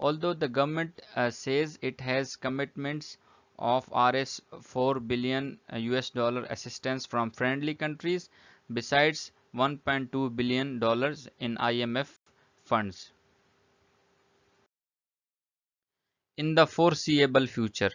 Although the government says it has commitments of Rs 4 billion US dollar assistance from friendly countries, besides 1.2 billion dollars in IMF funds. In the foreseeable future,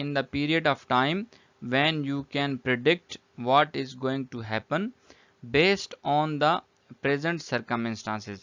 in the period of time when you can predict what is going to happen based on the present circumstances।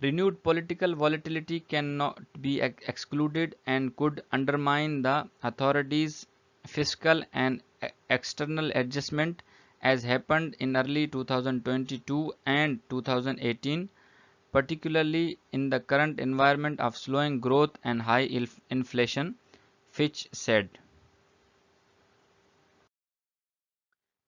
Renewed political volatility cannot be excluded and could undermine the authorities' fiscal and external adjustment, as happened in early 2022 and 2018, particularly in the current environment of slowing growth and high inflation, Fitch said.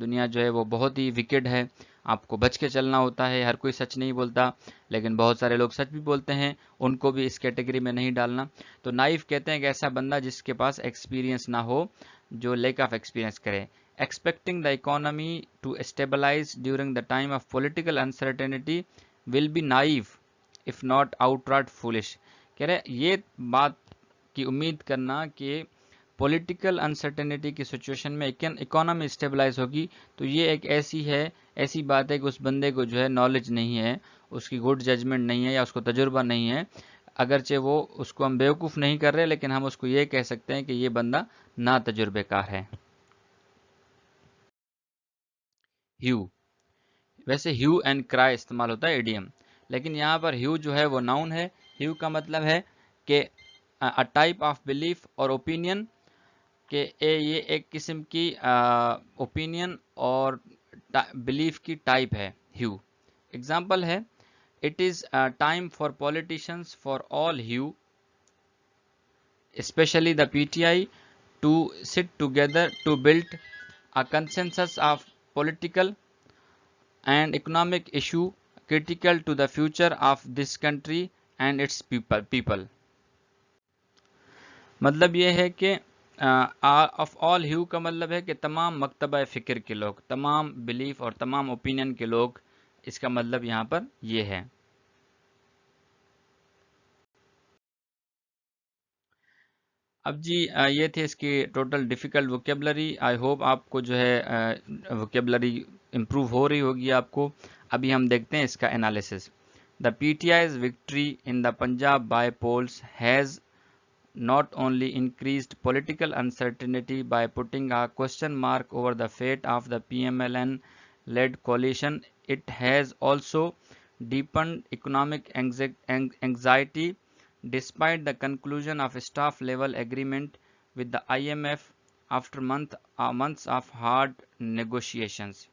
دنیا جو ہے وہ بہت ہی worked ہے، آپ کو بچ کے چلنا ہوتا ہے، ہر کوئی سچ نہیں بولتا، لیکن بہت سارے لوگ سچ بھی بولتے ہیں، ان کو بھی اس کیٹیگری میں نہیں ڈالنا۔ تو نائف کہتے ہیں کہ ایسا بندہ جس کے پاس ایکسپیرینس نہ ہو، جو لیک آف ایکسپیرینس کرے۔ Expecting the economy to stabilize during the time of political uncertainty will be naive if not out foolish. کہہ رہے یہ بات کی امید کرنا کہ پولیٹیکل انسرٹینٹی کی سچویشن میں اکانومی اسٹیبلائز ہوگی، تو یہ ایک ایسی بات ہے کہ اس بندے کو جو ہے نالج نہیں ہے، اس کی گڈ ججمنٹ نہیں ہے، یا اس کو تجربہ نہیں ہے، اگرچہ وہ اس کو ہم بیوقوف نہیں کر رہے، لیکن ہم اس کو یہ کہہ سکتے ہیں کہ یہ بندہ نا تجربے کار ہے۔ ہیو، ویسے ہیو اینڈ کرائے استعمال ہوتا ہے ایڈیم، لیکن یہاں پر ہیو جو ہے وہ ناؤن ہے۔ ہیو کا مطلب ہے کہ a type of belief اور opinion، کہ یہ ایک قسم کی اوپینین اور بلیف کی ٹائپ ہے ہیو۔ ایگزامپل ہے it is time for politicians for all have especially the P T I to sit together to build a consensus of political and economic issue critical to the future of this country and its people۔ مطلب یہ ہے کہ of all have کا مطلب ہے کہ تمام مکتبہ فکر کے لوگ، تمام بلیف اور تمام اوپینین کے لوگ، اس کا مطلب یہاں پر یہ ہے۔ اب جی یہ تھے اس کی total difficult vocabulary. I hope آپ کو جو ہے ووکیبلری امپروو ہو رہی ہوگی آپ کو۔ ابھی ہم دیکھتے ہیں اس کا analysis. The P T I's victory in the Punjab by polls has not only increased political uncertainty by putting a question mark over the fate of the PMLN-led coalition, it has also deepened economic anxiety despite the conclusion of staff-level agreement with the IMF after months of hard negotiations۔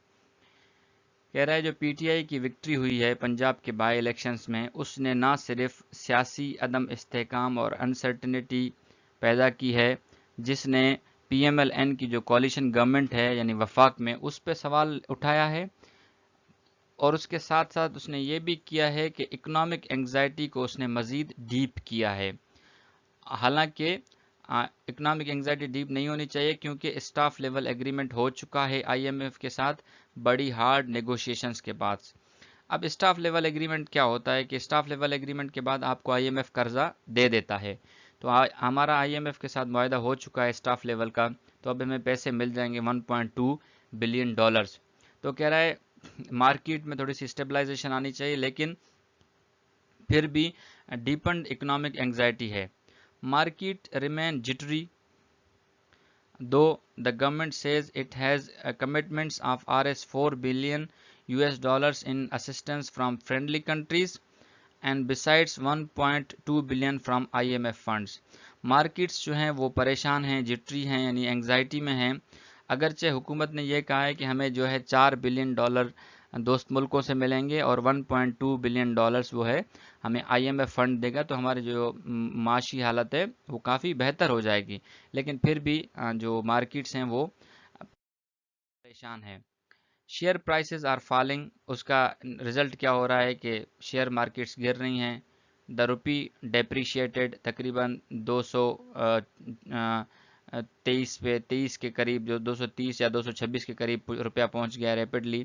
کہہ رہا ہے جو پی ٹی آئی کی victory ہوئی ہے پنجاب کے by elections میں، اس نے نہ صرف سیاسی عدم استحکام اور انسرٹنٹی پیدا کی ہے، جس نے پی ایم ایل این کی جو کولیشن گورنمنٹ ہے یعنی وفاق میں، اس پہ سوال اٹھایا ہے، اور اس کے ساتھ ساتھ اس نے یہ بھی کیا ہے کہ اکنامک انگزائٹی کو اس نے مزید ڈیپ کیا ہے۔ حالانکہ اکنامک انگزائٹی ڈیپ نہیں ہونی چاہیے، کیونکہ اسٹاف لیول ایگریمنٹ ہو چکا ہے آئی ایم ایف کے ساتھ بڑی ہارڈ نیگوشیشنز کے بعد۔ اب اسٹاف لیول ایگریمنٹ کیا ہوتا ہے کہ اسٹاف لیول ایگریمنٹ کے بعد آپ کو آئی ایم ایف قرضہ دے دیتا ہے۔ تو ہمارا آئی ایم ایف کے ساتھ معاہدہ ہو چکا ہے اسٹاف لیول کا، تو اب ہمیں پیسے مل جائیں گے 1.2 بلین ڈالرز۔ تو کہہ رہا ہے مارکیٹ میں تھوڑی سی اسٹیبلائزیشن آنی چاہیے، لیکن پھر بھی ڈیپنڈ اکنامک انگزائٹی ہے۔ Market remain jittery, though the government says it has commitments of Rs 4 billion US in assistance from friendly countries and besides 1.2 billion from IMF funds۔ Markets جو ہیں وہ پریشان ہیں، جٹری ہیں، یعنی انگزائٹی میں ہیں، اگرچہ حکومت نے یہ کہا ہے کہ ہمیں جو ہے 4 بلین ڈالر دوست ملکوں سے ملیں گے اور 1.2 بلین ڈالرز وہ ہے ہمیں آئی ایم ایف فنڈ دے گا، تو ہماری جو معاشی حالت ہے وہ کافی بہتر ہو جائے گی، لیکن پھر بھی جو مارکیٹس ہیں وہ پریشان ہیں۔ شیئر پرائسز آر فالنگ، اس کا رزلٹ کیا ہو رہا ہے کہ شیئر مارکیٹس گر رہی ہیں۔ دا روپی ڈیپریشیٹڈ تقریباً 223 کے قریب، جو 230 یا 226 کے قریب روپیہ پہنچ گیا rapidly,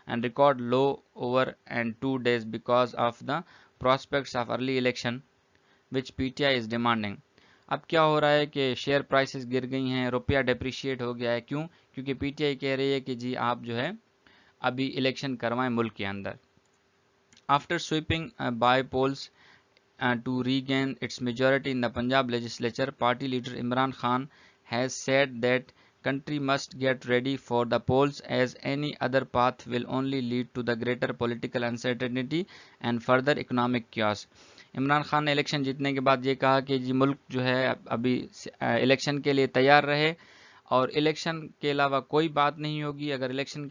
and record low over and 2 days because of the prospects of early election which P T I is demanding. اب کیا ہو رہا ہے کہ شیئر پرائسز گر گئی ہیں، روپیہ ڈیپریشیٹ ہو گیا ہے، کیوں؟ کیونکہ پی ٹی آئی کہہ رہی ہے کہ جی آپ جو ہے ابھی الیکشن کروائیں ملک کے اندر۔ After sweeping by polls to regain its majority in the Punjab legislature, party leader Imran Khan has said that country must get ready for the polls as any other path will only lead to the greater political uncertainty and further economic chaos۔ Imran Khan نے election جیتنے کے بعد یہ کہا کہ جی ملک جو ہے ابھی الیکشن کے لیے تیار رہے، اور الیکشن کے علاوہ کوئی بات نہیں ہوگی۔ اگر الیکشن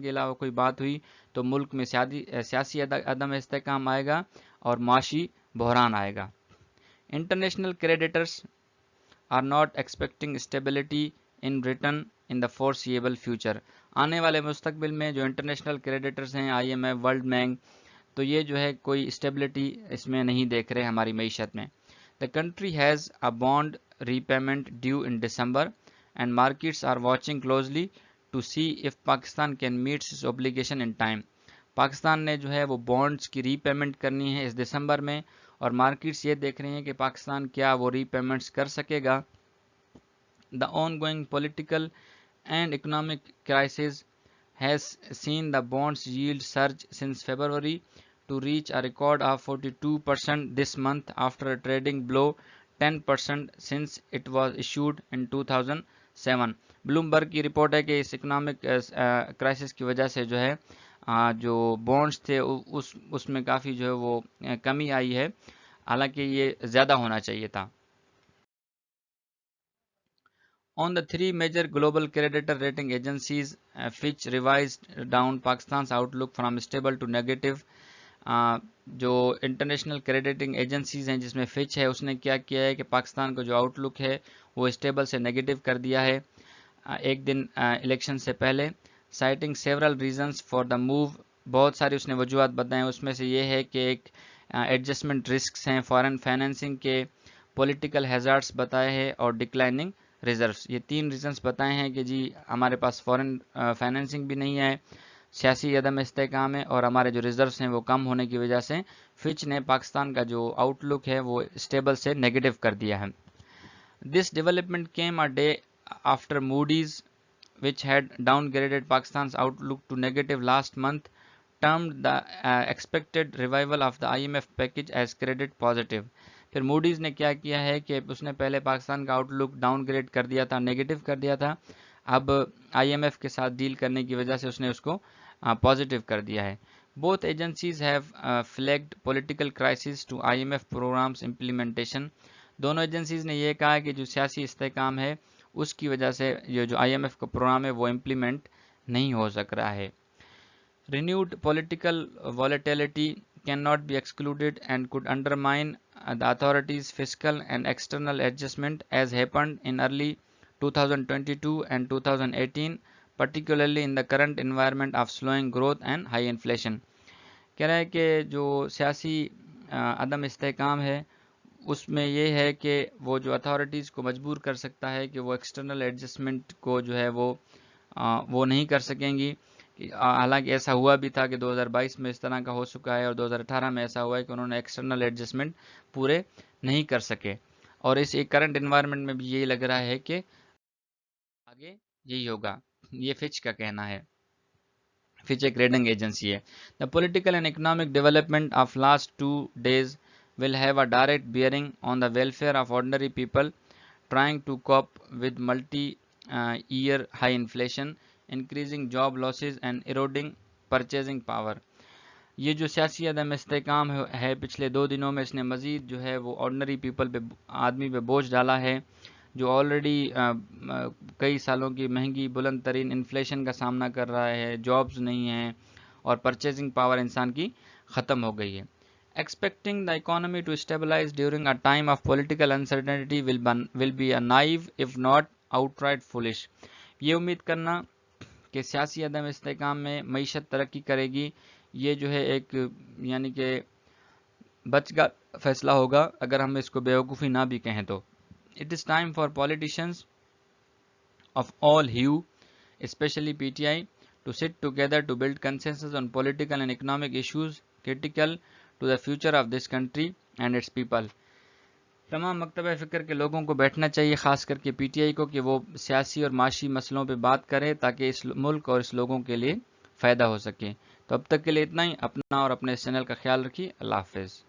کے علاوہ کوئی بات ہوئی تو ملک میں سیاسی عدم استحکام آئے گا اور معاشی بحران آئے گا۔ International creditors are not expecting stability in return in the foreseeable future. آنے والے مستقبل میں جو انٹرنیشنل کریڈیٹرز ہیں IMF ورلڈ بینک تو یہ جو ہے کوئی اسٹیبلٹی اس میں نہیں دیکھ رہے ہماری معیشت میں. The country has a bond repayment due in December and markets are watching closely to see if Pakistan can meet its obligation in time. Pakistan نے جو ہے وہ بانڈز کی ری پیمنٹ کرنی ہے اس دسمبر میں اور مارکیٹس یہ دیکھ رہی ہیں کہ پاکستان کیا وہ ری پیمنٹس کر سکے گا. The ongoing political and economic crisis has seen the bonds yield surge since February to reach a record of 42% this month after trading below 10% since it was issued in 2007. Bloomberg کی report ہے کہ اس economic crisis کی وجہ سے جو ہے جو bonds تھے اس میں کافی جو ہے وہ کمی آئی ہے، حالانکہ یہ زیادہ ہونا چاہیے تھا. On the three major global creditor rating agencies, Fitch revised down Pakistan's outlook from stable to negative. جو انٹرنیشنل کریڈیٹنگ ایجنسیز ہیں جس میں فچ ہے اس نے کیا کیا ہے کہ پاکستان کو جو آؤٹ لک ہے وہ اسٹیبل سے نیگیٹو کر دیا ہے ایک دن الیکشن سے پہلے. Sighting several reasons for the move, بہت ساری اس نے وجوہات بتائیں، اس میں سے یہ ہے کہ ایک ایڈجسٹمنٹ رسکس ہیں، فارن فائنینسنگ کے، پولیٹیکل ہیزارڈس بتائے ہیں اور ڈکلائننگ ریزروز. یہ تین ریزنز بتائے ہیں کہ جی ہمارے پاس فارن فائنینسنگ بھی نہیں ہے، سیاسی عدم استحکام ہے اور ہمارے جو ریزروز ہیں وہ کم ہونے کی وجہ سے فچ نے پاکستان کا جو آؤٹ لک ہے وہ اسٹیبل سے نیگیٹو کر دیا ہے. This development came a day after Moody's which had downgraded Pakistan's outlook to negative last month termed the expected revival of the IMF package as credit positive. پھر موڈیز نے کیا کیا ہے کہ اس نے پہلے پاکستان کا آؤٹ لک ڈاؤن گریڈ کر دیا تھا، نیگیٹو کر دیا تھا، اب IMF کے ساتھ ڈیل کرنے کی وجہ سے اس نے اس کو پازیٹیو کر دیا ہے. Both agencies have flagged political crisis to IMF programs implementation. دونوں ایجنسیز نے یہ کہا کہ جو سیاسی استحکام ہے اس کی وجہ سے یہ جو IMF کا پروگرام ہے وہ امپلیمنٹ نہیں ہو سک رہا ہے. Renewed political volatility cannot be excluded and could undermine the authorities' fiscal and external adjustment as happened in early 2022 and 2018, particularly in the current environment of slowing growth and high inflation. کہہ رہا ہے کہ جو سیاسی عدم استحکام ہے اس میں یہ ہے کہ وہ جو اتھارٹیز کو مجبور کر سکتا ہے کہ وہ ایکسٹرنل ایڈجسٹمنٹ کو جو ہے وہ نہیں کر سکیں گی. حالانکہ ایسا ہوا بھی تھا کہ 2022 میں اس طرح کا ہو چکا ہے اور 2018 میں ایسا ہوا ہے کہ انہوں نے ایکسٹرنل ایڈجسٹمنٹ پورے نہیں کر سکے، اور اس ایک کرنٹ انوائرمنٹ میں بھی یہی لگ رہا ہے کہ آگے یہی ہوگا. یہ فچ کا کہنا ہے، فچ ایک ریٹنگ ایجنسی ہے. The political and economic development of last 2 days will have a direct bearing on the welfare of ordinary people trying to cope with multi-year high inflation, increasing job losses and eroding purchasing power. یہ جو سیاسی عدم استحکام ہے پچھلے 2 دنوں میں اس نے مزید جو ہے وہ آرڈنری پیپل پہ، آدمی پہ بوجھ ڈالا ہے جو آلریڈی کئی سالوں کی مہنگی بلند ترین انفلیشن کا سامنا کر رہا ہے، جابز نہیں ہیں اور پرچیزنگ پاور انسان کی ختم ہو گئی ہے. Expecting the economy to stabilize during a time of political uncertainty will be a naive if not outright foolish. یہ امید کرنا کہ سیاسی عدم استحکام میں معیشت ترقی کرے گی یہ جو ہے ایک یعنی کہ بچ کا فیصلہ ہوگا اگر ہم اس کو بیوقوفی نہ بھی کہیں تو. It is time for politicians of all hue, especially PTI, to sit together to build consensus on political and economic issues critical to the future of this country and its people. تمام مکتبہ فکر کے لوگوں کو بیٹھنا چاہیے، خاص کر کے PTI کو، کہ وہ سیاسی اور معاشی مسئلوں پہ بات کرے تاکہ اس ملک اور اس لوگوں کے لیے فائدہ ہو سکے. تو اب تک کے لیے اتنا ہی. اپنا اور اپنے چینل کا خیال رکھیے. اللہ حافظ.